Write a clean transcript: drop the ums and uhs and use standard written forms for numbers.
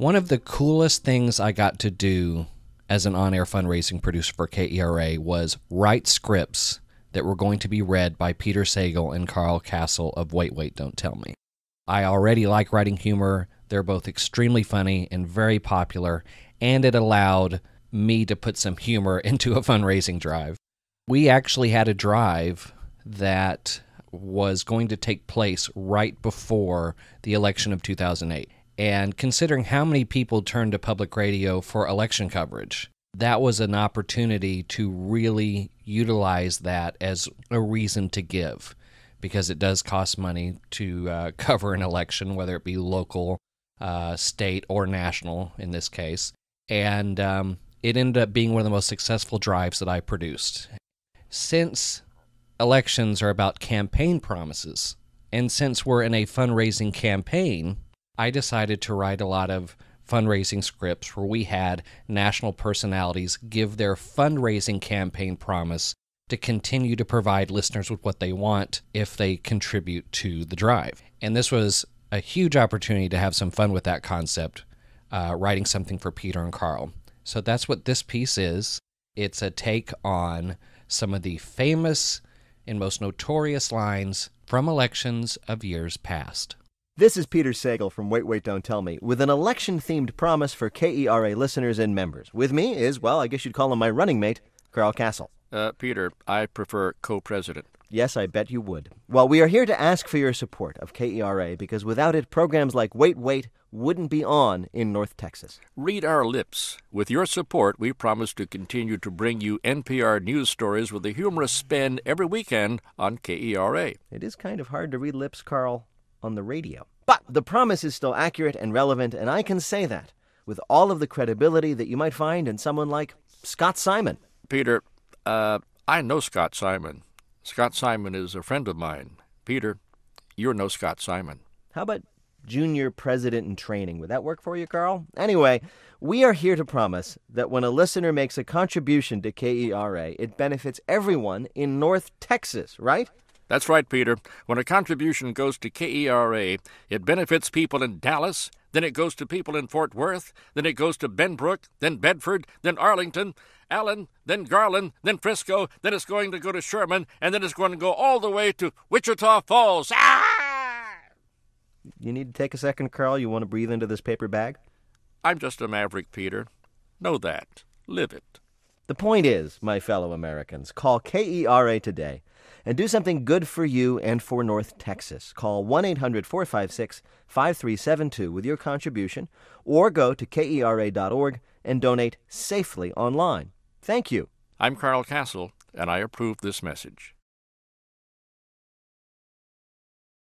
One of the coolest things I got to do as an on-air fundraising producer for KERA was write scripts that were going to be read by Peter Sagal and Carl Kasell of Wait, Wait, Don't Tell Me. I already like writing humor. They're both extremely funny and very popular, and it allowed me to put some humor into a fundraising drive. We actually had a drive that was going to take place right before the election of 2008. And considering how many people turned to public radio for election coverage, that was an opportunity to really utilize that as a reason to give, because it does cost money to cover an election, whether it be local, state, or national in this case. And it ended up being one of the most successful drives that I produced. Since elections are about campaign promises, and since we're in a fundraising campaign, I decided to write a lot of fundraising scripts where we had national personalities give their fundraising campaign promise to continue to provide listeners with what they want if they contribute to the drive. And this was a huge opportunity to have some fun with that concept, writing something for Peter and Carl. So that's what this piece is. It's a take on some of the famous and most notorious lines from elections of years past. This is Peter Sagal from Wait, Wait, Don't Tell Me with an election-themed promise for KERA listeners and members. With me is, well, I guess you'd call him my running mate, Carl Kasell. Peter, I prefer co-president. Yes, I bet you would. Well, we are here to ask for your support of KERA because without it, programs like Wait, Wait wouldn't be on in North Texas. Read our lips. With your support, we promise to continue to bring you NPR news stories with a humorous spin every weekend on KERA. It is kind of hard to read lips, Carl, on the radio. But the promise is still accurate and relevant, and I can say that with all of the credibility that you might find in someone like Scott Simon. Peter, I know Scott Simon. Scott Simon is a friend of mine. Peter, you're no Scott Simon. How about junior president in training? Would that work for you, Carl? Anyway, we are here to promise that when a listener makes a contribution to KERA, it benefits everyone in North Texas, right? That's right, Peter. When a contribution goes to KERA, it benefits people in Dallas, then it goes to people in Fort Worth, then it goes to Benbrook, then Bedford, then Arlington, Allen, then Garland, then Frisco, then it's going to go to Sherman, and then it's going to go all the way to Wichita Falls. Ah! You need to take a second, Carl? You want to breathe into this paper bag? I'm just a maverick, Peter. Know that. Live it. The point is, my fellow Americans, call KERA today and do something good for you and for North Texas. Call 1-800-456-5372 with your contribution, or go to KERA.org and donate safely online. Thank you. I'm Carl Kasell, and I approve this message.